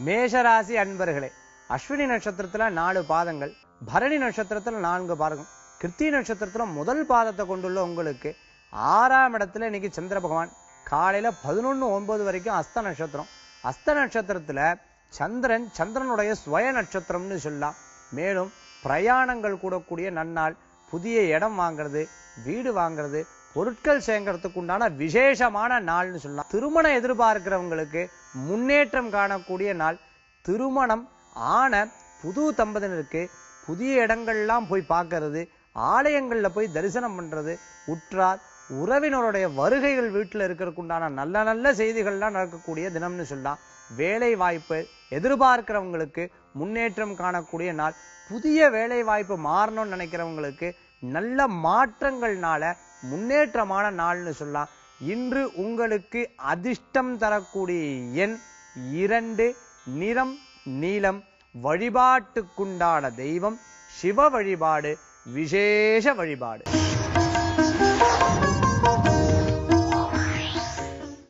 மேஷராசி அன்பர்களே, அஸ்வினி நட்சத்திரத்துல 4 பாதங்கள், பரணி நட்சத்திரத்துல 4 பாதங்கள், கிருத்திகை நட்சத்திரத்துல முதல் பாதத்தை கொண்டுள்ள உங்களுக்கு 6ஆம் இடத்துல இன்னைக்கு சந்திர பகவான் காலையில 11:09 வரைக்கும் அஸ்த நட்சத்திரம். அஸ்த நட்சத்திரத்துல சந்திரனுடைய ஸ்வய நட்சத்திரம்னு சொல்லலாம். மேலும் பிரயாணங்கள் கூடக்கூடிய நன்னாள், புதிய இடம் வாங்குறது, வீடு வாங்குறது, பொருட்கள் சேங்கிறதுக்கு உண்டான விசேஷமான நாள்னு சொல்லலாம். திருமணம் எதிர்பார்க்கிறவங்களுக்கு முன்னேற்றம் காணக்கூடிய நாள். திருமணம் ஆன புது தம்பதியினருக்கு புதிய இடங்கள்லாம் போய் பார்க்கறது, ஆலயங்கள்ல போய் தரிசனம் பண்றது, உற்றார் உறவினருடைய வருகைகள் வீட்டில் இருக்கிறதுக்குண்டான நல்ல நல்ல செய்திகள்லாம் நடக்கக்கூடிய தினம்னு சொல்லலாம். வேலை வாய்ப்பு எதிர்பார்க்கிறவங்களுக்கு முன்னேற்றம் காணக்கூடிய நாள். புதிய வேலை வாய்ப்பு மாறணும்னு நினைக்கிறவங்களுக்கு நல்ல மாற்றங்கள்னால முன்னேற்றமான நாள்னு சொல்லலாம். இன்று உங்களுக்கு அதிர்ஷ்டம் தரக்கூடிய எண் 2, நிறம் நீலம். வழிபாட்டுக்குண்டான தெய்வம் சிவ வழிபாடு, விசேஷ வழிபாடு.